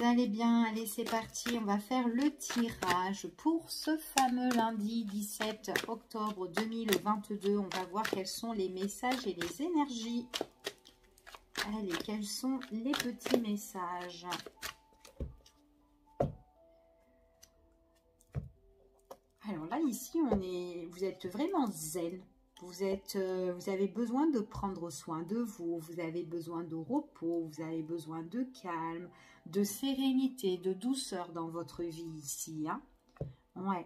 allez bien? Allez, c'est parti. On va faire le tirage pour ce fameux lundi 17 octobre 2022. On va voir quels sont les messages et les énergies. Allez, quels sont les petits messages? Alors là, ici, vous êtes vraiment zen. Vous avez besoin de prendre soin de vous, vous avez besoin de repos, vous avez besoin de calme, de sérénité, de douceur dans votre vie ici. Hein. Ouais.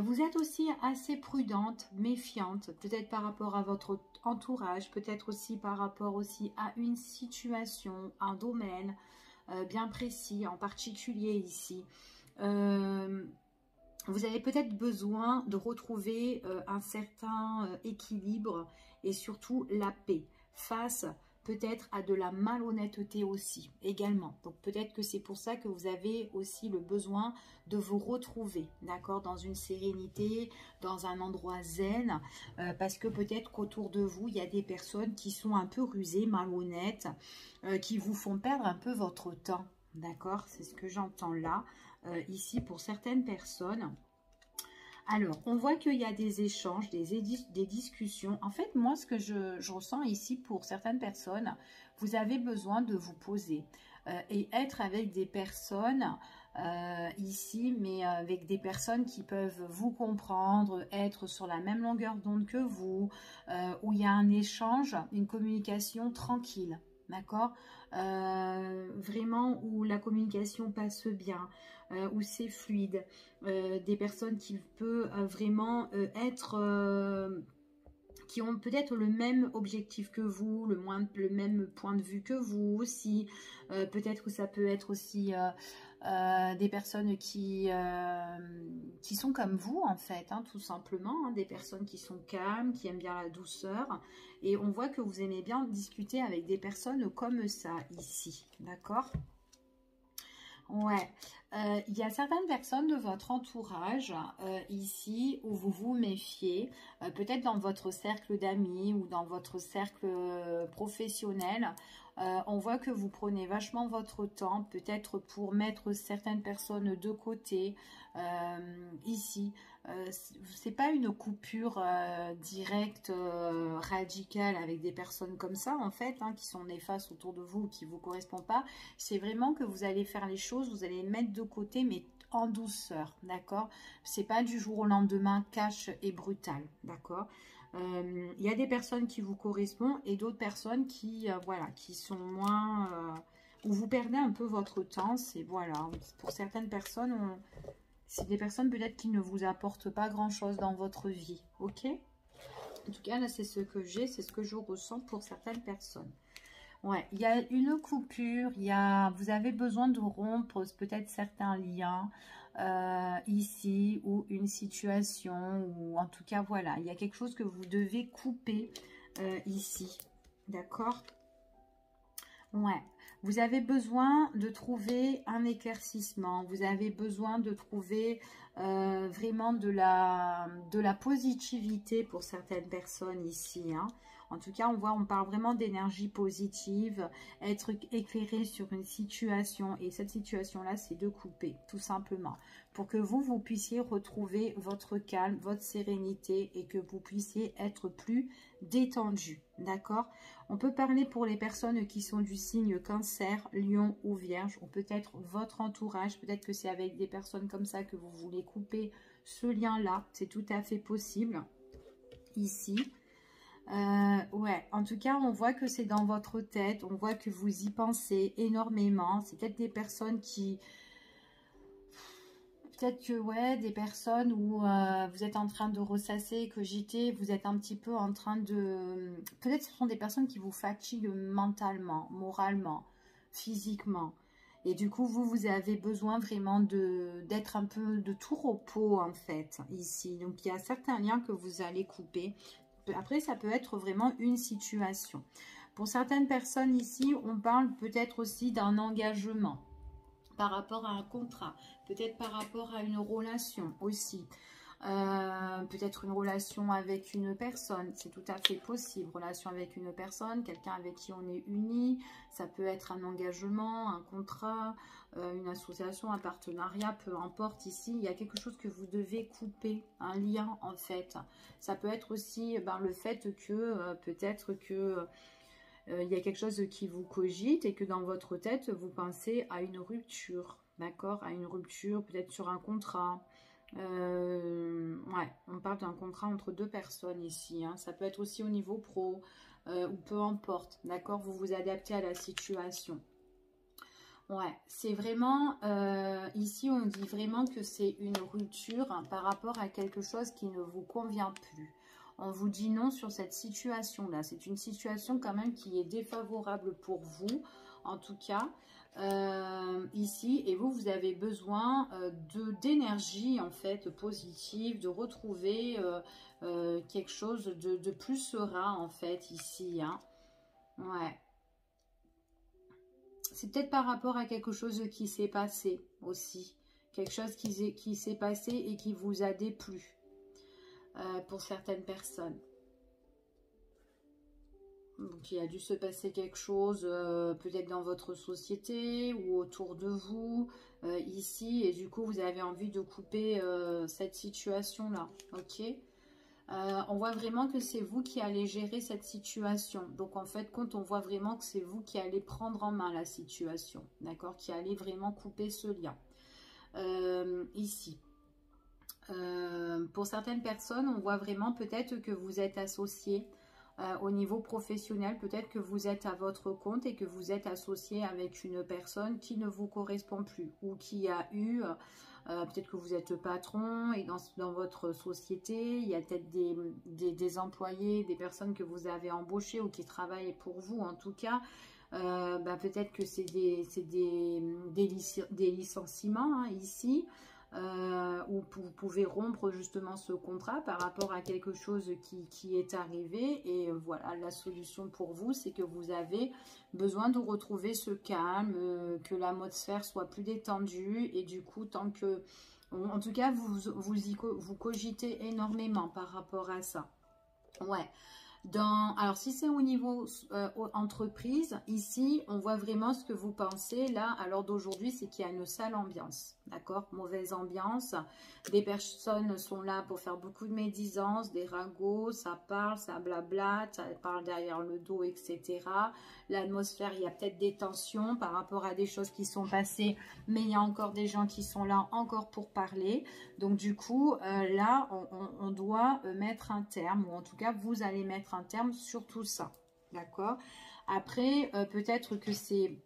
Vous êtes aussi assez prudente, méfiante, peut-être par rapport à votre entourage, peut-être aussi par rapport aussi à une situation, un domaine bien précis, en particulier ici. Vous avez peut-être besoin de retrouver un certain équilibre et surtout la paix face peut-être à de la malhonnêteté aussi également. Donc peut-être que c'est pour ça que vous avez aussi le besoin de vous retrouver, d'accord, dans une sérénité, dans un endroit zen, parce que peut-être qu'autour de vous, il y a des personnes qui sont un peu rusées, malhonnêtes, qui vous font perdre un peu votre temps, d'accord, c'est ce que j'entends là. Ici pour certaines personnes. Alors, on voit qu'il y a des échanges, des discussions. En fait, moi, ce que je ressens ici pour certaines personnes, vous avez besoin de vous poser et être avec des personnes ici, mais avec des personnes qui peuvent vous comprendre, être sur la même longueur d'onde que vous, où il y a un échange, une communication tranquille. D'accord, vraiment où la communication passe bien, où c'est fluide, des personnes qui peuvent vraiment être, qui ont peut-être le même objectif que vous, le même point de vue que vous aussi, peut-être que ça peut être aussi des personnes qui sont comme vous en fait, hein, tout simplement, hein, des personnes qui sont calmes, qui aiment bien la douceur, et on voit que vous aimez bien discuter avec des personnes comme ça ici, d'accord? Ouais, il y a certaines personnes de votre entourage ici où vous vous méfiez, peut-être dans votre cercle d'amis ou dans votre cercle professionnel. On voit que vous prenez vachement votre temps, peut-être pour mettre certaines personnes de côté ici. C'est pas une coupure directe, radicale avec des personnes comme ça en fait, hein, qui sont néfastes autour de vous, qui ne vous correspondent pas. C'est vraiment que vous allez faire les choses, vous allez les mettre de côté, mais en douceur, d'accord? C'est pas du jour au lendemain cash et brutal, d'accord? Il y a des personnes qui vous correspondent et d'autres personnes qui, voilà, qui sont moins... où vous perdez un peu votre temps. C'est, voilà, pour certaines personnes, c'est des personnes peut-être qui ne vous apportent pas grand-chose dans votre vie, ok? En tout cas, là, c'est ce que j'ai, c'est ce que je ressens pour certaines personnes. Ouais, il y a une coupure, vous avez besoin de rompre peut-être certains liens ici, ou une situation, ou en tout cas, voilà, il y a quelque chose que vous devez couper ici, d'accord? Ouais, vous avez besoin de trouver un éclaircissement, vous avez besoin de trouver vraiment de la positivité pour certaines personnes ici, hein. En tout cas, on parle vraiment d'énergie positive, être éclairé sur une situation. Et cette situation-là, c'est de couper, tout simplement. Pour que vous puissiez retrouver votre calme, votre sérénité et que vous puissiez être plus détendu. D'accord? On peut parler pour les personnes qui sont du signe Cancer, Lion ou Vierge, ou peut-être votre entourage. Peut-être que c'est avec des personnes comme ça que vous voulez couper ce lien-là. C'est tout à fait possible ici. Ouais, en tout cas, on voit que c'est dans votre tête, on voit que vous y pensez énormément. C'est peut-être des personnes qui... Peut-être que, ouais, des personnes où vous êtes en train de ressasser, cogiter, vous êtes un petit peu en train de... Peut-être que ce sont des personnes qui vous fatiguent mentalement, moralement, physiquement. Et du coup, vous avez besoin vraiment d'être un peu de tout repos, en fait, ici. Donc, il y a certains liens que vous allez couper. Après, ça peut être vraiment une situation. Pour certaines personnes ici, on parle peut-être aussi d'un engagement par rapport à un contrat, peut-être par rapport à une relation aussi. peut-être une relation avec une personne, c'est tout à fait possible. Relation avec une personne, quelqu'un avec qui on est uni, ça peut être un engagement, un contrat, une association, un partenariat, peu importe. Ici, il y a quelque chose que vous devez couper, un lien en fait. Ça peut être aussi le fait que peut-être que il y a quelque chose qui vous cogite et que dans votre tête, vous pensez à une rupture, d'accord? À une rupture, peut-être sur un contrat. Ouais, on parle d'un contrat entre deux personnes ici, hein. Ça peut être aussi au niveau pro, ou peu importe, d'accord? Vous vous adaptez à la situation. Ouais, c'est vraiment, ici on dit vraiment que c'est une rupture hein, par rapport à quelque chose qui ne vous convient plus. On vous dit non sur cette situation-là. C'est une situation quand même qui est défavorable pour vous, en tout cas, ici. Et vous, vous avez besoin d'énergie, en fait, positive, de retrouver quelque chose de plus serein, en fait, ici. Hein. Ouais. C'est peut-être par rapport à quelque chose qui s'est passé aussi. Quelque chose qui s'est passé et qui vous a déplu pour certaines personnes. Donc, il a dû se passer quelque chose peut-être dans votre société ou autour de vous, ici. Et du coup, vous avez envie de couper cette situation-là. Ok ? On voit vraiment que c'est vous qui allez gérer cette situation. Donc, en fait, quand on voit vraiment que c'est vous qui allez prendre en main la situation, d'accord, qui allez vraiment couper ce lien. Ici. Pour certaines personnes, on voit vraiment peut-être que vous êtes associé au niveau professionnel. Peut-être que vous êtes à votre compte et que vous êtes associé avec une personne qui ne vous correspond plus ou qui a eu... peut-être que vous êtes patron et dans votre société, il y a peut-être des employés, des personnes que vous avez embauchées ou qui travaillent pour vous en tout cas. Peut-être que c'est des licenciements hein, ici. Où vous pouvez rompre justement ce contrat par rapport à quelque chose qui est arrivé. Et voilà, la solution pour vous, c'est que vous avez besoin de retrouver ce calme, que l'atmosphère soit plus détendue. Et du coup, tant que... En tout cas, vous cogitez énormément par rapport à ça. Ouais. Alors, si c'est au niveau entreprise, ici, on voit vraiment ce que vous pensez. Là, à l'heure d'aujourd'hui, c'est qu'il y a une sale ambiance. D'accord? Mauvaise ambiance. Des personnes sont là pour faire beaucoup de médisance, des ragots, ça parle, ça blablate, ça parle derrière le dos, etc. L'atmosphère, il y a peut-être des tensions par rapport à des choses qui sont passées, mais il y a encore des gens qui sont là encore pour parler. Donc, du coup, là, on doit mettre un terme, ou en tout cas, vous allez mettre un terme sur tout ça. D'accord? Après, peut-être que c'est...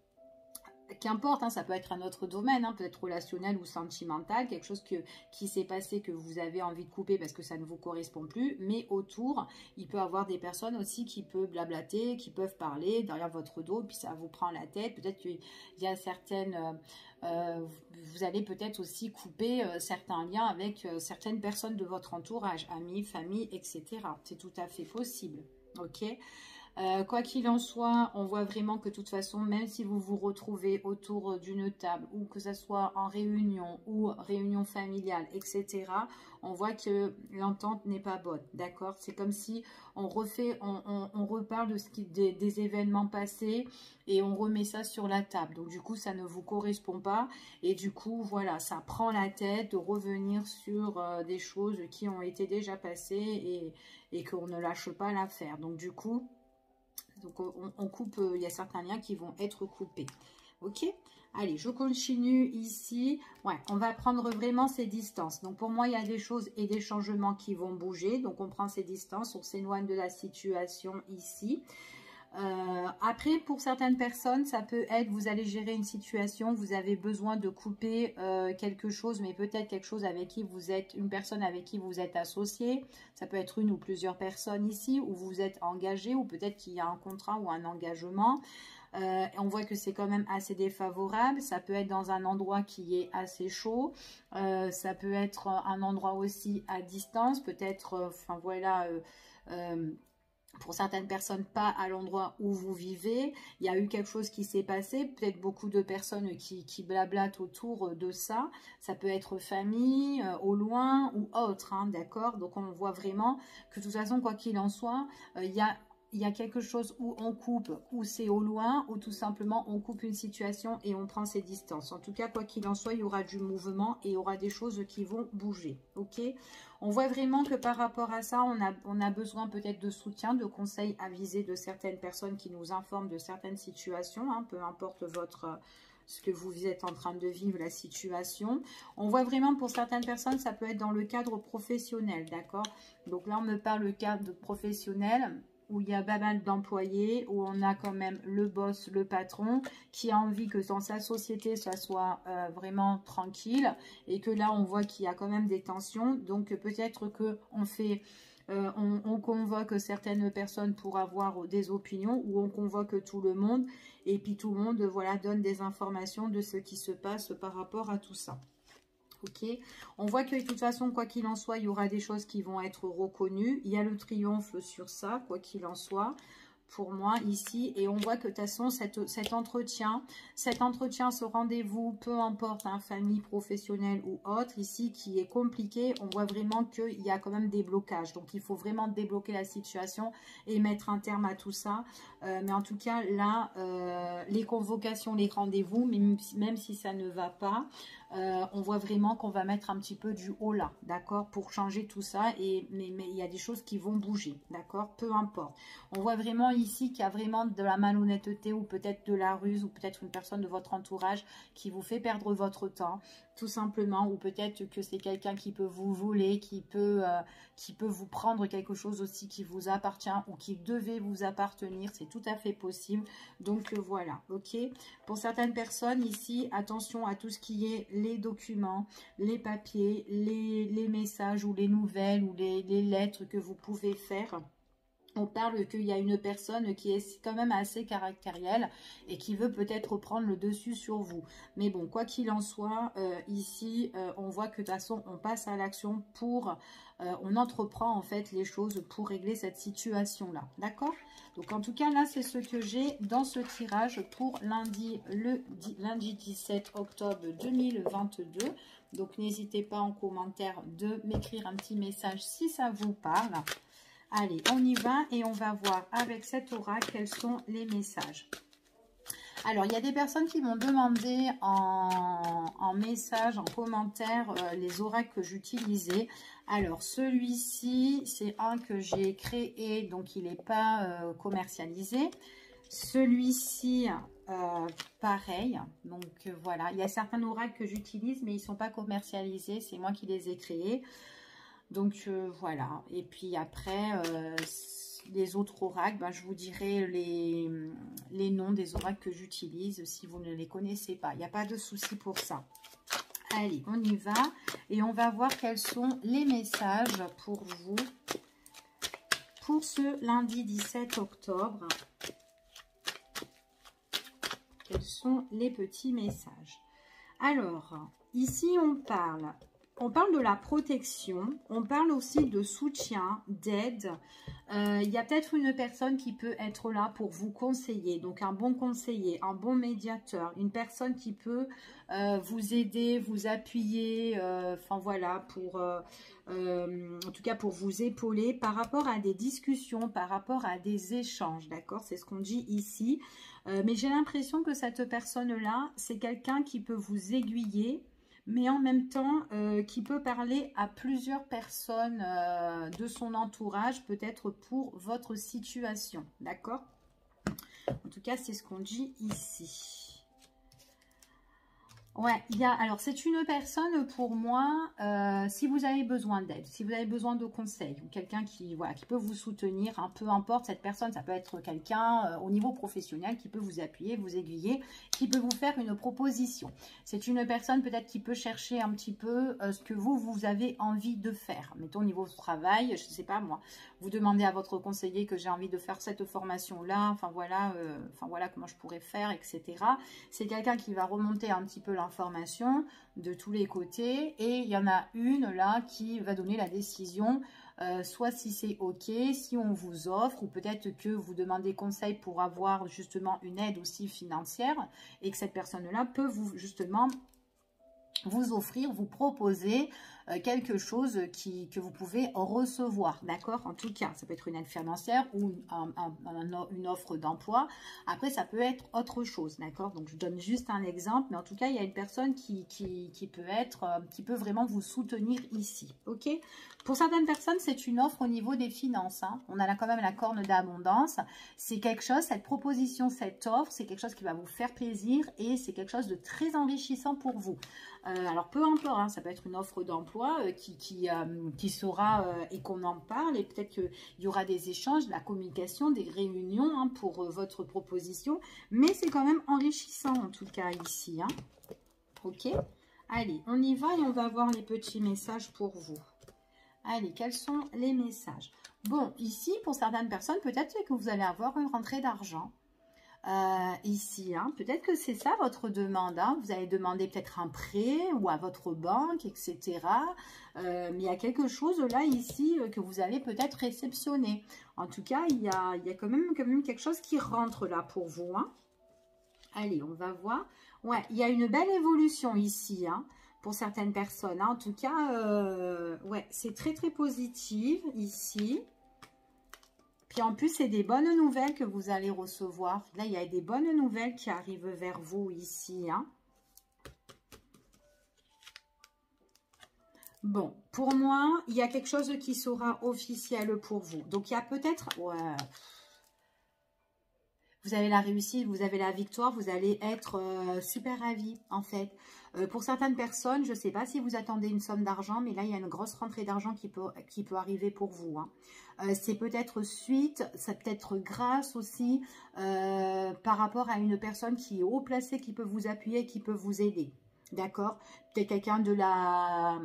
Qu'importe, hein, ça peut être un autre domaine, hein, peut-être relationnel ou sentimental, quelque chose qui s'est passé que vous avez envie de couper parce que ça ne vous correspond plus, mais autour, il peut y avoir des personnes aussi qui peuvent blablater, qui peuvent parler derrière votre dos, puis ça vous prend la tête. Peut-être qu'il y a certaines... vous allez peut-être aussi couper certains liens avec certaines personnes de votre entourage, amis, famille, etc. C'est tout à fait possible, ok ? Quoi qu'il en soit, on voit vraiment que de toute façon, même si vous vous retrouvez autour d'une table ou que ce soit en réunion ou réunion familiale, etc., on voit que l'entente n'est pas bonne, d'accord? C'est comme si on reparle des événements passés et on remet ça sur la table. Donc du coup, ça ne vous correspond pas et du coup, voilà, ça prend la tête de revenir sur des choses qui ont été déjà passées et qu'on ne lâche pas l'affaire. Donc du coup... Donc, on coupe, il y a certains liens qui vont être coupés. Ok? Allez, je continue ici. Ouais, on va prendre vraiment ces distances. Donc, pour moi, il y a des choses et des changements qui vont bouger. Donc, on prend ces distances, on s'éloigne de la situation ici. Après, pour certaines personnes, ça peut être, vous allez gérer une situation, vous avez besoin de couper quelque chose, mais peut-être quelque chose avec qui vous êtes, une personne avec qui vous êtes associé. Ça peut être une ou plusieurs personnes ici, où vous êtes engagé, ou peut-être qu'il y a un contrat ou un engagement. On voit que c'est quand même assez défavorable. Ça peut être dans un endroit qui est assez chaud. Ça peut être un endroit aussi à distance, peut-être, enfin voilà... pour certaines personnes, pas à l'endroit où vous vivez. Il y a eu quelque chose qui s'est passé, peut-être beaucoup de personnes qui blablatent autour de ça. Ça peut être famille, au loin ou autre, hein, d'accord? Donc on voit vraiment que de toute façon, quoi qu'il en soit, il y a quelque chose où on coupe, où c'est au loin, ou tout simplement on coupe une situation et on prend ses distances. En tout cas, quoi qu'il en soit, il y aura du mouvement et il y aura des choses qui vont bouger, ok? On voit vraiment que par rapport à ça, on a besoin peut-être de soutien, de conseils avisés de certaines personnes qui nous informent de certaines situations, hein, peu importe ce que vous êtes en train de vivre, la situation. On voit vraiment pour certaines personnes, ça peut être dans le cadre professionnel, d'accord? Donc là, on me parle le cadre professionnel, où il y a pas mal d'employés, où on a quand même le boss, le patron, qui a envie que dans sa société, ça soit vraiment tranquille, et que là, on voit qu'il y a quand même des tensions. Donc, peut-être qu'on fait... on convoque certaines personnes pour avoir des opinions, ou on convoque tout le monde, et puis tout le monde, voilà, donne des informations de ce qui se passe par rapport à tout ça. Ok, on voit que de toute façon, quoi qu'il en soit, il y aura des choses qui vont être reconnues. Il y a le triomphe sur ça, quoi qu'il en soit, pour moi ici. Et on voit que de toute façon, cet entretien, ce rendez-vous, peu importe, hein, famille, professionnelle ou autre, ici, qui est compliqué, on voit vraiment qu'il y a quand même des blocages. Donc, il faut vraiment débloquer la situation et mettre un terme à tout ça. Mais en tout cas, là, les convocations, les rendez-vous, même si ça ne va pas, on voit vraiment qu'on va mettre un petit peu du haut là, d'accord, pour changer tout ça. Mais il y a des choses qui vont bouger, d'accord, peu importe. On voit vraiment ici qu'il y a vraiment de la malhonnêteté, ou peut-être de la ruse, ou peut-être une personne de votre entourage qui vous fait perdre votre temps, tout simplement, ou peut-être que c'est quelqu'un qui peut vous voler, qui peut vous prendre quelque chose aussi qui vous appartient ou qui devait vous appartenir. C'est tout à fait possible. Donc voilà, ok. Pour certaines personnes ici, attention à tout ce qui est les documents, les papiers, les messages ou les nouvelles ou les lettres que vous pouvez faire. On parle qu'il y a une personne qui est quand même assez caractérielle et qui veut peut-être prendre le dessus sur vous. Mais bon, quoi qu'il en soit, ici, on voit que de toute façon, on passe à l'action pour... on entreprend en fait les choses pour régler cette situation-là. D'accord? Donc en tout cas, là, c'est ce que j'ai dans ce tirage pour lundi 17 octobre 2022. Donc n'hésitez pas en commentaire de m'écrire un petit message si ça vous parle. Allez, on y va et on va voir avec cet oracle quels sont les messages. Alors, il y a des personnes qui m'ont demandé en message, en commentaire, les oracles que j'utilisais. Alors, celui-ci, c'est un que j'ai créé, donc il n'est pas commercialisé. Celui-ci, pareil. Donc, voilà. Il y a certains oracles que j'utilise, mais ils ne sont pas commercialisés. C'est moi qui les ai créés. Donc voilà, et puis après, les autres oracles, ben, je vous dirai les noms des oracles que j'utilise si vous ne les connaissez pas. Il n'y a pas de souci pour ça. Allez, on y va et on va voir quels sont les messages pour vous pour ce lundi 17 octobre. Quels sont les petits messages? Alors, ici on parle de la protection, on parle aussi de soutien, d'aide. Il y a peut-être une personne qui peut être là pour vous conseiller, donc un bon conseiller, un bon médiateur, une personne qui peut vous aider, vous appuyer, enfin voilà, en tout cas pour vous épauler par rapport à des discussions, par rapport à des échanges, d'accord? C'est ce qu'on dit ici. Mais j'ai l'impression que cette personne-là, c'est quelqu'un qui peut vous aiguiller, mais en même temps qui peut parler à plusieurs personnes de son entourage, peut-être pour votre situation, d'accord? En tout cas, c'est ce qu'on dit ici. Ouais, alors c'est une personne pour moi, si vous avez besoin d'aide, si vous avez besoin de conseils, ou quelqu'un qui peut vous soutenir, hein, peu importe cette personne, ça peut être quelqu'un au niveau professionnel qui peut vous appuyer, vous aiguiller, qui peut vous faire une proposition. C'est une personne peut-être qui peut chercher un petit peu ce que vous avez envie de faire. Mettons au niveau du travail, je ne sais pas moi, vous demandez à votre conseiller que j'ai envie de faire cette formation-là, enfin voilà comment je pourrais faire, etc. C'est quelqu'un qui va remonter un petit peu l'information de tous les côtés et il y en a une là qui va donner la décision soit si c'est OK, si on vous offre, ou peut-être que vous demandez conseil pour avoir justement une aide aussi financière, et que cette personne-là peut vous justement vous offrir, vous proposer quelque chose que vous pouvez recevoir, d'accord? En tout cas, ça peut être une aide financière ou une offre d'emploi. Après, ça peut être autre chose, d'accord? Donc, je donne juste un exemple, mais en tout cas, il y a une personne qui peut vraiment vous soutenir ici, ok? Pour certaines personnes, c'est une offre au niveau des finances, hein. On a là quand même la corne d'abondance. C'est quelque chose, cette proposition, cette offre, c'est quelque chose qui va vous faire plaisir et c'est quelque chose de très enrichissant pour vous. Alors, peu importe, hein, ça peut être une offre d'emploi qui sera et qu'on en parle. Et peut-être qu'il y aura des échanges, de la communication, des réunions hein, pour votre proposition. Mais c'est quand même enrichissant en tout cas ici. Hein. Ok? Allez, on y va et on va voir les petits messages pour vous. Allez, quels sont les messages? Bon, ici, pour certaines personnes, peut-être que vous allez avoir une rentrée d'argent. Ici, hein. Peut-être que c'est ça votre demande, hein. Vous allez demander peut-être un prêt ou à votre banque, etc. Mais il y a quelque chose là, ici, que vous allez peut-être réceptionner. En tout cas, il y a quand même quelque chose qui rentre là pour vous, hein. Allez, on va voir. Ouais, il y a une belle évolution ici, hein, pour certaines personnes, hein. En tout cas, ouais, c'est très, très positif ici. Puis en plus, c'est des bonnes nouvelles que vous allez recevoir. Là, il y a des bonnes nouvelles qui arrivent vers vous ici. Hein. Bon, pour moi, il y a quelque chose qui sera officiel pour vous. Donc, il y a peut-être... Ouais, vous avez la réussite, vous avez la victoire, vous allez être super ravis en fait. Pour certaines personnes, je ne sais pas si vous attendez une somme d'argent, mais là, il y a une grosse rentrée d'argent qui peut arriver pour vous. Hein. C'est peut-être suite, ça peut être grâce aussi par rapport à une personne qui est haut placée, qui peut vous appuyer, qui peut vous aider. D'accord? Peut-être quelqu'un de la...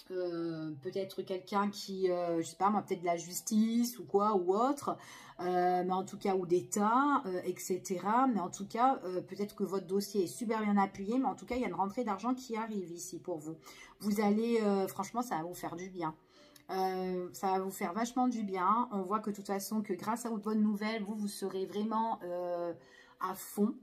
peut-être quelqu'un qui, je sais pas moi, peut-être de la justice ou quoi, ou autre, mais en tout cas, ou d'État, etc. Mais en tout cas, peut-être que votre dossier est super bien appuyé, mais en tout cas, il y a une rentrée d'argent qui arrive ici pour vous. Vous allez, franchement, ça va vous faire du bien. Ça va vous faire vachement du bien. On voit que de toute façon, que grâce à votre bonne nouvelle, vous serez vraiment à fond.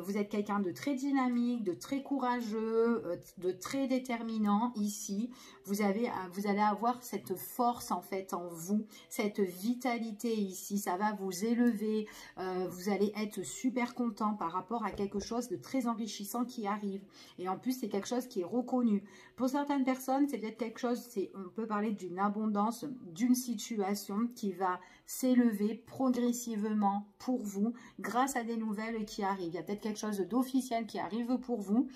Vous êtes quelqu'un de très dynamique, de très courageux, de très déterminant ici. Vous allez avoir cette force en fait en vous, cette vitalité ici. Ça va vous élever. Vous allez être super content par rapport à quelque chose de très enrichissant qui arrive. Et en plus, c'est quelque chose qui est reconnu. Pour certaines personnes, c'est peut-être quelque chose, on peut parler d'une abondance, d'une situation qui va s'élever progressivement pour vous grâce à des nouvelles qui arrivent. Il y a peut-être quelque chose d'officiel qui arrive pour vous.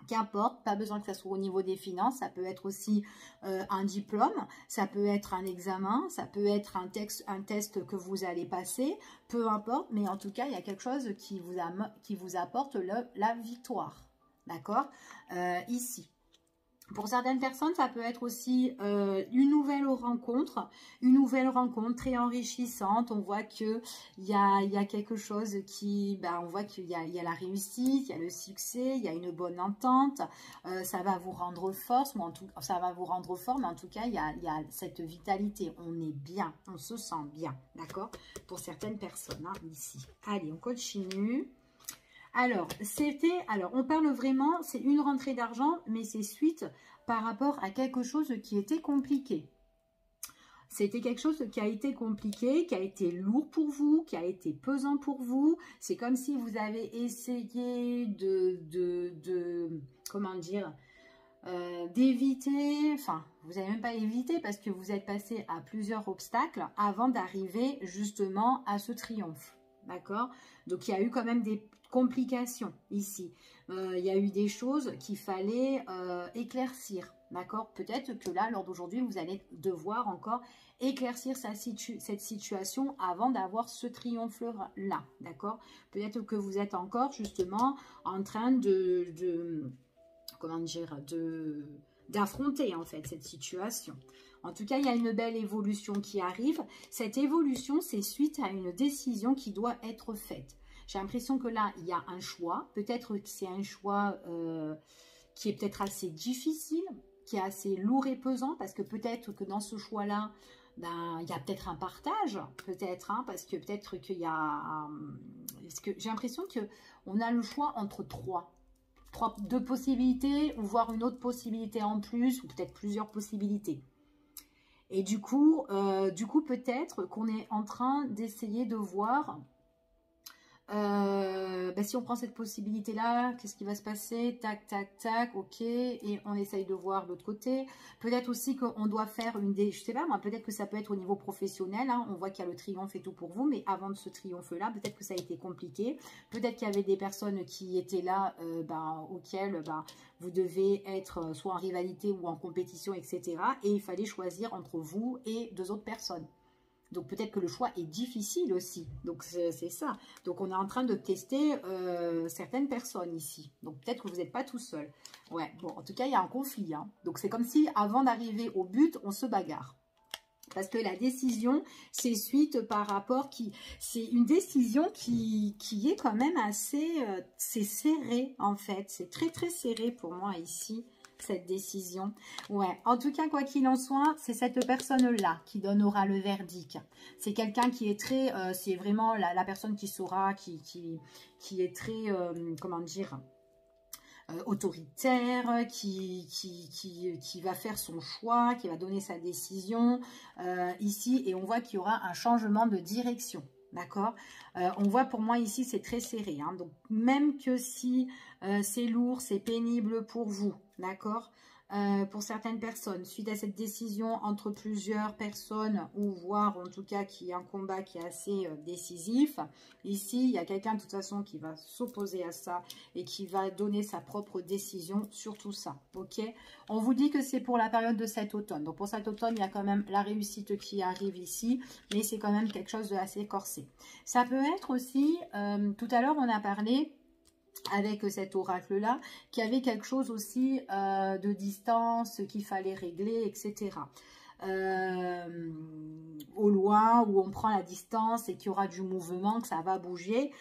Qu'importe, pas besoin que ça soit au niveau des finances, ça peut être aussi un diplôme, ça peut être un examen, ça peut être un test que vous allez passer, peu importe, mais en tout cas, il y a quelque chose qui vous apporte la victoire, d'accord, ici. Pour certaines personnes, ça peut être aussi une nouvelle rencontre très enrichissante. On voit qu'il y a quelque chose qui, on voit qu'il y a la réussite, il y a le succès, il y a une bonne entente. Ça va vous rendre force, ça va vous rendre fort, mais en tout cas, il y a cette vitalité. On est bien, on se sent bien, d'accord? Pour certaines personnes, hein, ici. Allez, on continue. Alors, on parle vraiment, c'est une rentrée d'argent, mais c'est suite par rapport à quelque chose qui était compliqué. C'était quelque chose qui a été compliqué, qui a été lourd pour vous, qui a été pesant pour vous. C'est comme si vous avez essayé comment dire, d'éviter, enfin, vous n'avez même pas évité parce que vous êtes passé à plusieurs obstacles avant d'arriver justement à ce triomphe. D'accord? Donc, il y a eu quand même des complications ici. Il y a eu des choses qu'il fallait éclaircir. D'accord? Peut-être que là, lors d'aujourd'hui, vous allez devoir encore éclaircir cette situation avant d'avoir ce triomphe-là. D'accord? Peut-être que vous êtes encore justement en train comment dire, d'affronter en fait cette situation. En tout cas, il y a une belle évolution qui arrive. Cette évolution, c'est suite à une décision qui doit être faite. J'ai l'impression que là, il y a un choix. Peut-être que c'est un choix qui est peut-être assez difficile. qui est assez lourd et pesant, parce que peut-être que dans ce choix-là, ben, il y a peut-être un partage, peut-être, hein, parce que peut-être qu'il y a... Parce que j'ai l'impression qu'on a le choix entre deux possibilités, ou voire une autre possibilité en plus, ou peut-être plusieurs possibilités. Et du coup peut-être qu'on est en train d'essayer de voir... si on prend cette possibilité-là, qu'est-ce qui va se passer? Tac, tac, tac, ok. Et on essaye de voir l'autre côté. Peut-être aussi qu'on doit faire je sais pas moi, peut-être que ça peut être au niveau professionnel. Hein. On voit qu'il y a le triomphe et tout pour vous, mais avant de ce triomphe-là, peut-être que ça a été compliqué. Peut-être qu'il y avait des personnes qui étaient là, auxquelles vous devez être soit en rivalité ou en compétition, etc. Et il fallait choisir entre vous et deux autres personnes. Donc peut-être que le choix est difficile aussi. Donc c'est ça. Donc on est en train de tester certaines personnes ici. Donc peut-être que vous n'êtes pas tout seul. Ouais, bon, en tout cas, il y a un conflit. Hein. Donc c'est comme si avant d'arriver au but, on se bagarre. Parce que la décision, c'est suite par rapport c'est une décision qui est quand même assez... c'est serré en fait. C'est très très serré pour moi ici. Cette décision. Ouais, en tout cas, quoi qu'il en soit, c'est cette personne-là qui donnera le verdict. C'est quelqu'un qui est très... c'est vraiment la personne qui saura, qui est très... comment dire autoritaire, qui va faire son choix, qui va donner sa décision ici. Et on voit qu'il y aura un changement de direction. D'accord, on voit pour moi ici, c'est très serré. Hein, donc, même que si c'est lourd, c'est pénible pour vous, d'accord, pour certaines personnes, suite à cette décision entre plusieurs personnes, ou voire en tout cas qu'il y a un combat qui est assez décisif, ici, il y a quelqu'un de toute façon qui va s'opposer à ça et qui va donner sa propre décision sur tout ça, ok. On vous dit que c'est pour la période de cet automne. Donc, pour cet automne, il y a quand même la réussite qui arrive ici, mais c'est quand même quelque chose de assez corsé. Ça peut être aussi, tout à l'heure, on a parlé avec cet oracle-là, qu'il y avait quelque chose aussi de distance qu'il fallait régler, etc. Au loin, où on prend la distance et qu'il y aura du mouvement, que ça va bouger.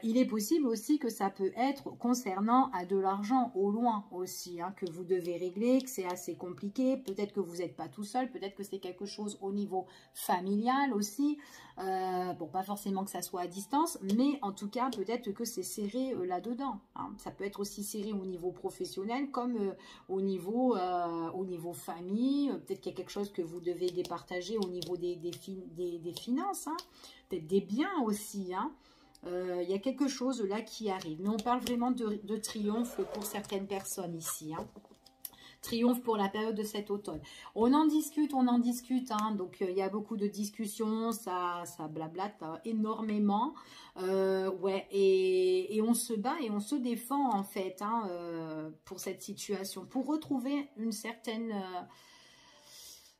Il est possible aussi que ça peut être concernant de l'argent au loin aussi, hein, que vous devez régler, que c'est assez compliqué. Peut-être que vous n'êtes pas tout seul, peut-être que c'est quelque chose au niveau familial aussi. Bon, pas forcément que ça soit à distance, mais en tout cas, peut-être que c'est serré là-dedans. Hein. Ça peut être aussi serré au niveau professionnel comme au niveau famille. Peut-être qu'il y a quelque chose que vous devez départager au niveau des finances. Hein. Peut-être des biens aussi, hein. Il y a quelque chose là qui arrive. Mais on parle vraiment de triomphe pour certaines personnes ici. Hein. Triomphe pour la période de cet automne. On en discute. Hein. Donc, il y a beaucoup de discussions. Ça blablate énormément. Ouais, et on se bat et on se défend en fait hein, pour cette situation. Pour retrouver une certaine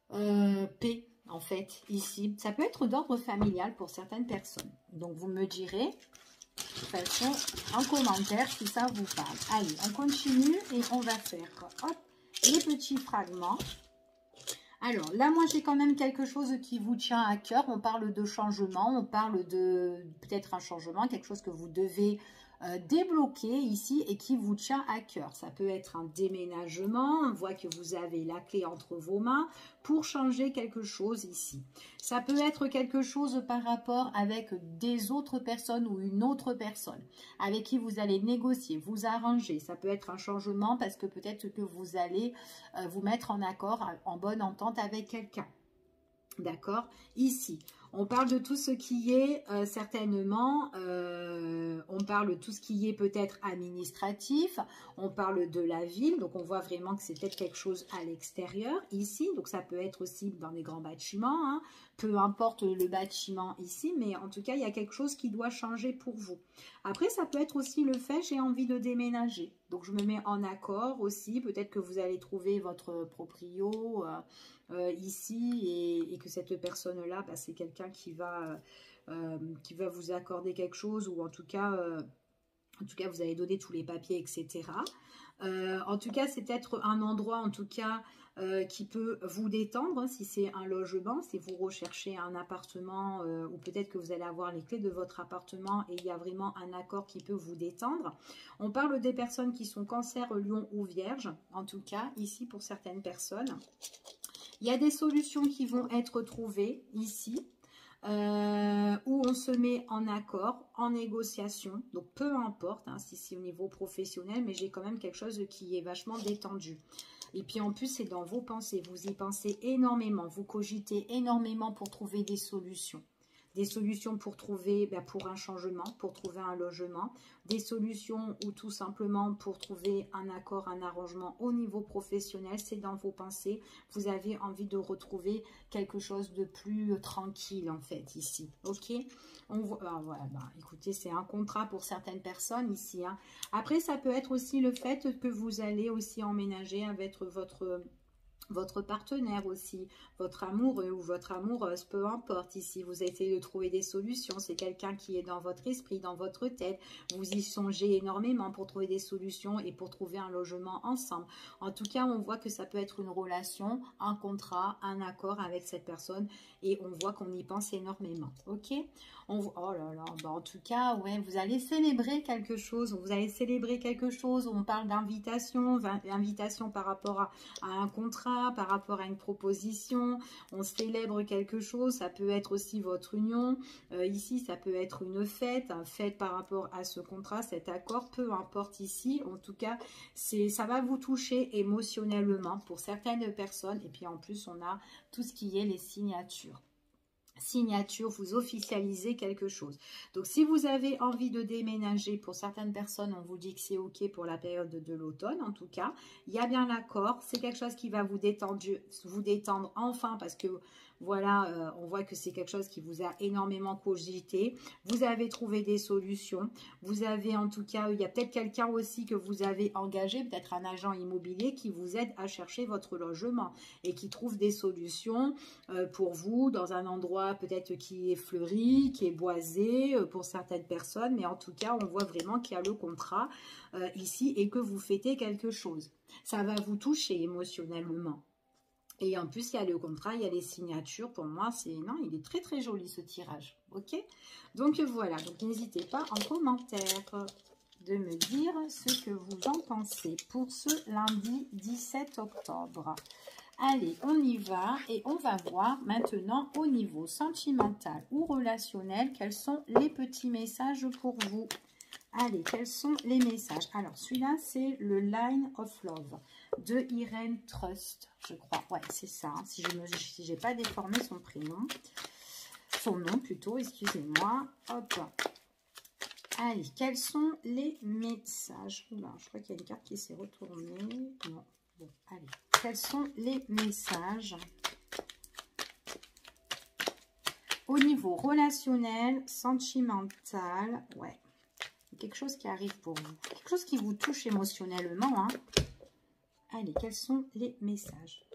paix. En fait, ici, ça peut être d'ordre familial pour certaines personnes. Donc, vous me direz, de toute façon, en commentaire, si ça vous parle. Allez, on continue et on va faire, hop, les petits fragments. Alors, là, moi, j'ai quand même quelque chose qui vous tient à cœur. On parle de changement, on parle de peut-être un changement, quelque chose que vous devez débloquer ici et qui vous tient à cœur. Ça peut être un déménagement, on voit que vous avez la clé entre vos mains pour changer quelque chose ici. Ça peut être quelque chose par rapport avec des autres personnes ou une autre personne avec qui vous allez négocier, vous arranger. Ça peut être un changement parce que peut-être que vous allez vous mettre en accord, en bonne entente avec quelqu'un. D'accord? Ici, on parle de tout ce qui est certainement, on parle de tout ce qui est peut-être administratif, on parle de la ville, donc on voit vraiment que c'est peut-être quelque chose à l'extérieur ici, donc ça peut être aussi dans des grands bâtiments, hein, peu importe le bâtiment ici, mais en tout cas il y a quelque chose qui doit changer pour vous. Après ça peut être aussi le fait, j'ai envie de déménager, donc je me mets en accord aussi, peut-être que vous allez trouver votre proprio, ici et que cette personne-là, bah, c'est quelqu'un qui va vous accorder quelque chose ou en tout cas En tout cas, vous avez donné tous les papiers, etc. En tout cas, c'est peut-être un endroit, en tout cas, qui peut vous détendre, hein, si c'est un logement, si vous recherchez un appartement, ou peut-être que vous allez avoir les clés de votre appartement et il y a vraiment un accord qui peut vous détendre. On parle des personnes qui sont Cancer, Lion ou Vierge, en tout cas, ici pour certaines personnes. Il y a des solutions qui vont être trouvées ici. Où on se met en accord, en négociation, donc peu importe hein, si c'est au niveau professionnel, mais j'ai quand même quelque chose qui est vachement détendu. Et puis en plus, c'est dans vos pensées, vous y pensez énormément, vous cogitez énormément pour trouver des solutions. Des solutions pour trouver, pour un changement, pour trouver un logement, des solutions ou tout simplement pour trouver un accord, un arrangement au niveau professionnel, c'est dans vos pensées. Vous avez envie de retrouver quelque chose de plus tranquille en fait ici, ok. On voit, voilà, écoutez, c'est un contrat pour certaines personnes ici. Hein. Après, ça peut être aussi le fait que vous allez aussi emménager avec votre partenaire aussi, votre amoureux ou votre amoureuse, peu importe ici, vous essayez de trouver des solutions, c'est quelqu'un qui est dans votre esprit, dans votre tête, vous y songez énormément pour trouver des solutions et pour trouver un logement ensemble. En tout cas, on voit que ça peut être une relation, un contrat, un accord avec cette personne et on voit qu'on y pense énormément, ok. Oh là là, en tout cas, ouais, vous allez célébrer quelque chose, on parle d'invitation, invitation par rapport à un contrat, par rapport à une proposition, on célèbre quelque chose, ça peut être aussi votre union, ici ça peut être une fête par rapport à ce contrat, cet accord, peu importe ici, en tout cas, ça va vous toucher émotionnellement pour certaines personnes, et puis en plus on a tout ce qui est les signatures. Signature, vous officialisez quelque chose. Donc, si vous avez envie de déménager, pour certaines personnes, on vous dit que c'est OK pour la période de l'automne, en tout cas. Il y a bien l'accord. C'est quelque chose qui va vous détendre enfin parce que, voilà, on voit que c'est quelque chose qui vous a énormément cogité. Vous avez trouvé des solutions. Vous avez, en tout cas, il y a peut-être quelqu'un aussi que vous avez engagé, peut-être un agent immobilier qui vous aide à chercher votre logement et qui trouve des solutions pour vous dans un endroit peut-être qui est fleuri, qui est boisé pour certaines personnes, mais en tout cas, on voit vraiment qu'il y a le contrat ici et que vous fêtez quelque chose. Ça va vous toucher émotionnellement. Et en plus, il y a le contrat, il y a les signatures. Pour moi, il est très très joli ce tirage. Ok. Donc voilà, donc n'hésitez pas en commentaire de me dire ce que vous en pensez pour ce lundi 17 octobre. Allez, on y va et on va voir maintenant au niveau sentimental ou relationnel, quels sont les petits messages pour vous. Allez, quels sont les messages? Alors, celui-là, c'est le Line of Love de Irene Trust, je crois. Ouais, c'est ça, hein, si je n'ai pas déformé son prénom. Son nom, plutôt, excusez-moi. Hop. Allez, quels sont les messages? Oula, je crois qu'il y a une carte qui s'est retournée. Non, bon, allez. Quels sont les messages au niveau relationnel, sentimental? Ouais, quelque chose qui arrive pour vous. Quelque chose qui vous touche émotionnellement. Hein. Allez, quels sont les messages?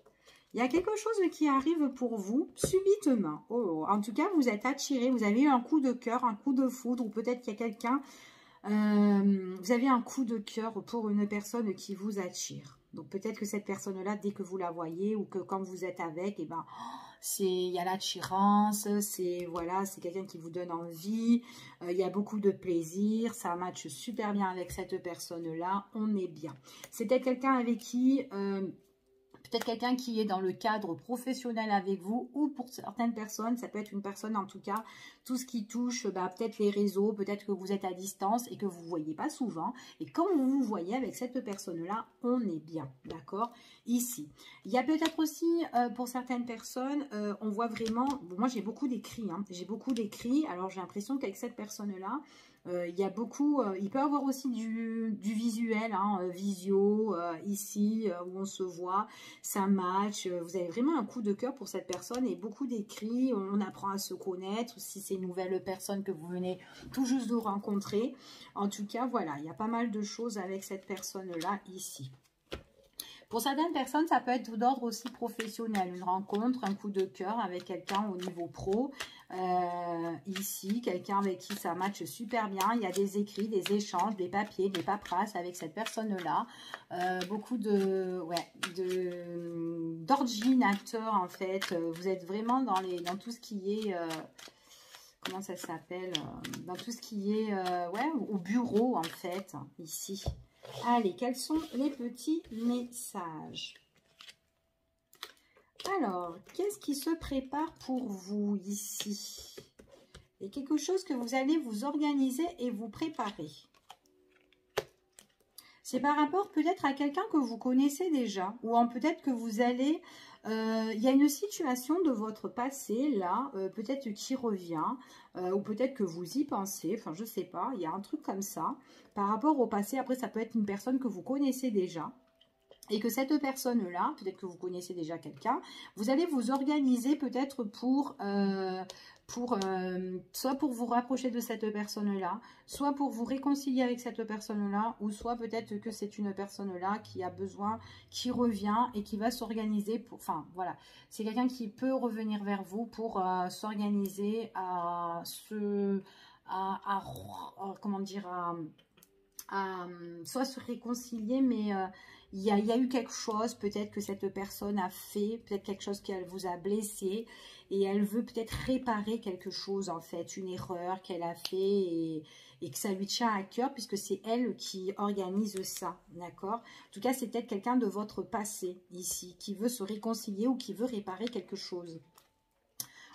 Il y a quelque chose qui arrive pour vous subitement. Oh, en tout cas, vous êtes attiré, vous avez eu un coup de cœur, un coup de foudre, ou peut-être qu'il y a quelqu'un, vous avez un coup de cœur pour une personne qui vous attire. Donc peut-être que cette personne-là, dès que vous la voyez, ou que quand vous êtes avec, eh ben, il y a l'attirance, c'est voilà, c'est quelqu'un qui vous donne envie, il y a beaucoup de plaisir, ça matche super bien avec cette personne-là, on est bien. C'est peut-être quelqu'un avec qui... peut-être quelqu'un qui est dans le cadre professionnel avec vous, ou pour certaines personnes, ça peut être une personne en tout cas, tout ce qui touche peut-être les réseaux, peut-être que vous êtes à distance et que vous ne voyez pas souvent. Et quand vous vous voyez avec cette personne-là, on est bien, d'accord? Ici. Il y a peut-être aussi, pour certaines personnes, on voit vraiment, bon, moi j'ai beaucoup d'écrits, hein, j'ai beaucoup d'écrits, alors j'ai l'impression qu'avec cette personne-là, il y a beaucoup, il peut y avoir aussi du visuel, hein, visio, ici, où on se voit, ça match, vous avez vraiment un coup de cœur pour cette personne et beaucoup d'écrits, on apprend à se connaître, si c'est une nouvelle personne que vous venez tout juste de rencontrer. En tout cas, voilà, il y a pas mal de choses avec cette personne-là ici. Pour certaines personnes, ça peut être d'ordre aussi professionnel. Une rencontre, un coup de cœur avec quelqu'un au niveau pro. Ici, quelqu'un avec qui ça matche super bien. Il y a des écrits, des échanges, des papiers, des paperasses avec cette personne-là. Beaucoup d'ordinateurs en fait. Vous êtes vraiment dans tout ce qui est... comment ça s'appelle, dans tout ce qui est au bureau en fait, ici. Allez, quels sont les petits messages? Alors, qu'est-ce qui se prépare pour vous ici? Il y a quelque chose que vous allez vous organiser et vous préparer. C'est par rapport peut-être à quelqu'un que vous connaissez déjà, ou peut-être que vous allez... il y a une situation de votre passé, là, peut-être qui revient, ou peut-être que vous y pensez, enfin, je sais pas, il y a un truc comme ça. Par rapport au passé, après, ça peut être une personne que vous connaissez déjà, et que cette personne-là, peut-être que vous connaissez déjà quelqu'un, vous allez vous organiser peut-être soit pour vous rapprocher de cette personne-là, soit pour vous réconcilier avec cette personne-là, ou soit peut-être que c'est une personne-là qui a besoin, qui revient et qui va s'organiser pour... Enfin, voilà, c'est quelqu'un qui peut revenir vers vous pour s'organiser comment dire, soit se réconcilier, mais il y a eu quelque chose, peut-être que cette personne a fait, peut-être quelque chose qu'elle vous a blessé, et elle veut peut-être réparer quelque chose, en fait, une erreur qu'elle a fait, et que ça lui tient à cœur, puisque c'est elle qui organise ça, d'accord? En tout cas, c'est peut-être quelqu'un de votre passé, ici, qui veut se réconcilier ou qui veut réparer quelque chose.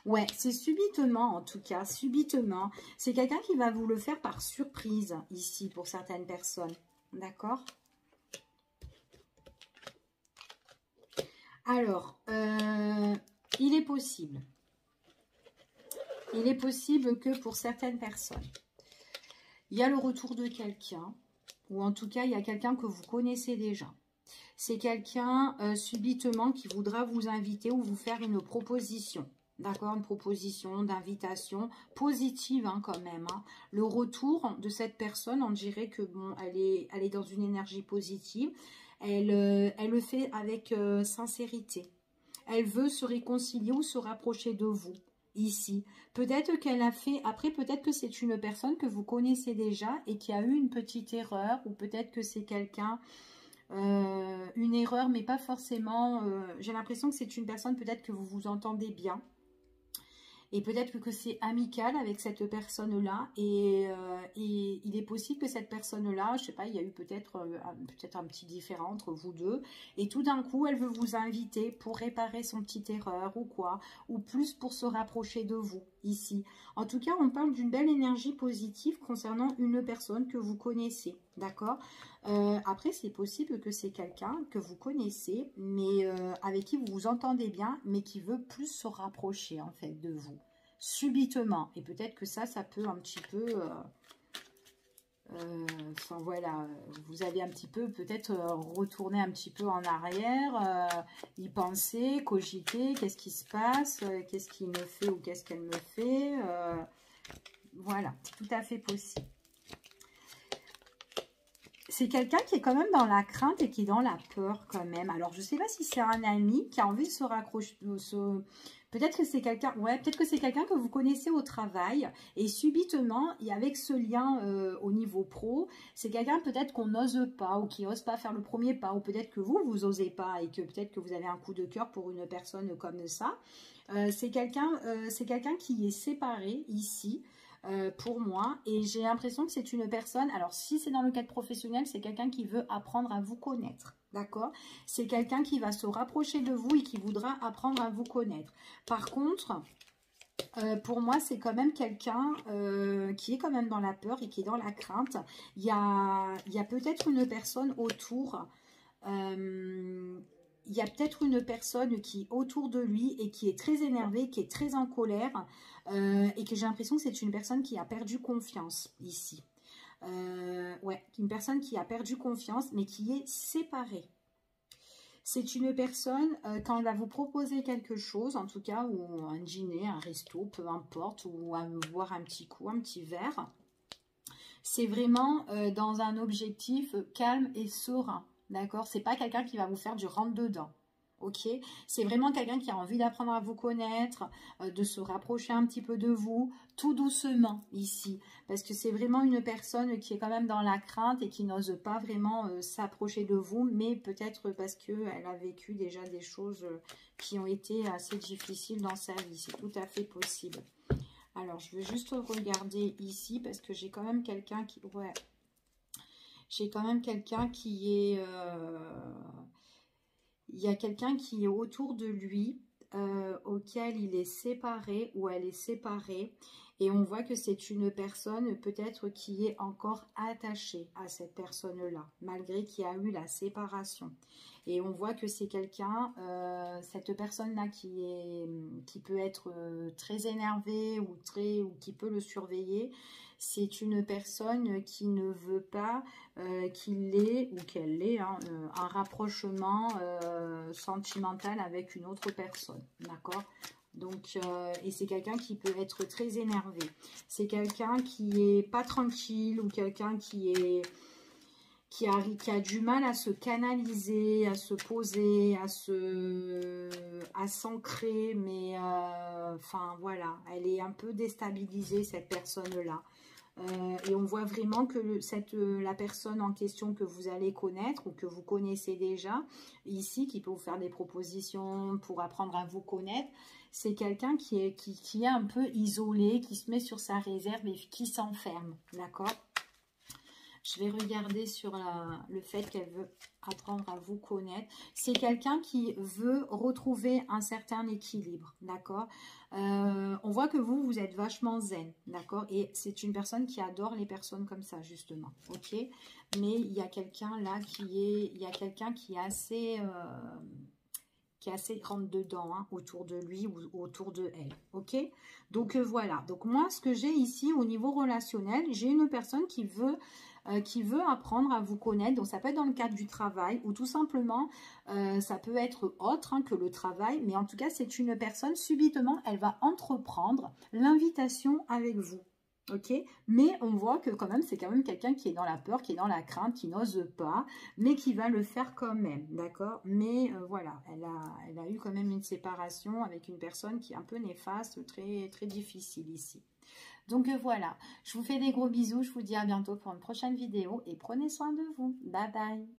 Ouais, c'est subitement, en tout cas, subitement. C'est quelqu'un qui va vous le faire par surprise, ici, pour certaines personnes. D'accord? Alors, il est possible. Il est possible que pour certaines personnes, il y a le retour de quelqu'un, ou en tout cas, il y a quelqu'un que vous connaissez déjà. C'est quelqu'un, subitement, qui voudra vous inviter ou vous faire une proposition. D'accord, une proposition d'invitation positive hein, quand même. Hein. Le retour de cette personne, on dirait que bon, elle est dans une énergie positive. Elle le fait avec sincérité. Elle veut se réconcilier ou se rapprocher de vous ici. Peut-être qu'elle a fait, après peut-être que c'est une personne que vous connaissez déjà et qui a eu une petite erreur, ou peut-être que c'est quelqu'un... une erreur, mais pas forcément... j'ai l'impression que c'est une personne peut-être que vous vous entendez bien. Et peut-être que c'est amical avec cette personne-là. Et il est possible que cette personne-là, je sais pas, il y a eu peut-être un petit différend entre vous deux. Et tout d'un coup, elle veut vous inviter pour réparer son petite erreur ou quoi. Ou plus pour se rapprocher de vous, ici. En tout cas, on parle d'une belle énergie positive concernant une personne que vous connaissez. D'accord ? Après, c'est possible que c'est quelqu'un que vous connaissez, mais avec qui vous vous entendez bien, mais qui veut plus se rapprocher, en fait, de vous, subitement. Et peut-être que ça peut un petit peu... enfin, voilà, vous avez un petit peu, peut-être, retourné un petit peu en arrière, y penser, cogiter, qu'est-ce qui se passe, qu'est-ce qu'il me fait ou qu'est-ce qu'elle me fait. Voilà, c'est tout à fait possible. C'est quelqu'un qui est quand même dans la crainte et qui est dans la peur quand même. Alors, je ne sais pas si c'est un ami qui a envie de se raccrocher. Peut-être que c'est quelqu'un, ouais, peut-être que c'est quelqu'un que vous connaissez au travail. Et subitement, et avec ce lien au niveau pro, c'est quelqu'un peut-être qu'on n'ose pas ou qui n'ose pas faire le premier pas. Ou peut-être que vous n'osez pas et que peut-être que vous avez un coup de cœur pour une personne comme ça. C'est quelqu'un qui est séparé ici. Pour moi, et j'ai l'impression que c'est une personne, alors si c'est dans le cadre professionnel, c'est quelqu'un qui veut apprendre à vous connaître, d'accord? C'est quelqu'un qui va se rapprocher de vous et qui voudra apprendre à vous connaître. Par contre, pour moi, c'est quand même quelqu'un qui est quand même dans la peur et qui est dans la crainte. Il y a peut-être une personne autour... il y a peut-être une personne qui est autour de lui et qui est très énervée, qui est très en colère et que j'ai l'impression que c'est une personne qui a perdu confiance ici. Ouais, une personne qui a perdu confiance mais qui est séparée. C'est une personne, quand elle va vous proposer quelque chose, en tout cas, ou un dîner, un resto, peu importe, ou à boire un petit coup, un petit verre, c'est vraiment dans un objectif calme et serein. d'accord? C'est pas quelqu'un qui va vous faire du rentre-dedans. Ok, c'est vraiment quelqu'un qui a envie d'apprendre à vous connaître, de se rapprocher un petit peu de vous, tout doucement ici. Parce que c'est vraiment une personne qui est quand même dans la crainte et qui n'ose pas vraiment s'approcher de vous, mais peut-être parce qu'elle a vécu déjà des choses qui ont été assez difficiles dans sa vie. C'est tout à fait possible. Alors, je vais juste regarder ici parce que j'ai quand même quelqu'un qui... Ouais, j'ai quand même quelqu'un qui est... il y a quelqu'un qui est autour de lui, auquel il est séparé ou elle est séparée. Et on voit que c'est une personne peut-être qui est encore attachée à cette personne-là, malgré qu'il y a eu la séparation. Et on voit que c'est quelqu'un, cette personne-là qui peut être très énervée ou qui peut le surveiller. C'est une personne qui ne veut pas qu'il ait ou qu'elle ait un rapprochement sentimental avec une autre personne, d'accord? Donc, et c'est quelqu'un qui peut être très énervé. C'est quelqu'un qui est pas tranquille ou quelqu'un qui a du mal à se canaliser, à se poser, à s'ancrer, mais enfin voilà, elle est un peu déstabilisée cette personne-là. Et on voit vraiment que la personne en question que vous allez connaître ou que vous connaissez déjà, ici, qui peut vous faire des propositions pour apprendre à vous connaître, c'est quelqu'un qui est un peu isolé, qui se met sur sa réserve et qui s'enferme, d'accord? Je vais regarder sur le fait qu'elle veut apprendre à vous connaître. C'est quelqu'un qui veut retrouver un certain équilibre, d'accord? On voit que vous êtes vachement zen, d'accord? Et c'est une personne qui adore les personnes comme ça, justement, ok? Mais il y a quelqu'un là il y a quelqu'un qui est assez rentre dedans, hein, autour de lui ou autour de elle, ok? Donc voilà, donc moi ce que j'ai ici au niveau relationnel, j'ai une personne qui veut apprendre à vous connaître, donc ça peut être dans le cadre du travail ou tout simplement ça peut être autre que le travail, mais en tout cas c'est une personne, subitement elle va entreprendre l'invitation avec vous. Ok, mais on voit que quand même, c'est quand même quelqu'un qui est dans la peur, qui est dans la crainte, qui n'ose pas, mais qui va le faire quand même, d'accord? Mais voilà, elle a eu quand même une séparation avec une personne qui est un peu néfaste, très, très difficile ici. Donc voilà, je vous fais des gros bisous, je vous dis à bientôt pour une prochaine vidéo et prenez soin de vous. Bye bye!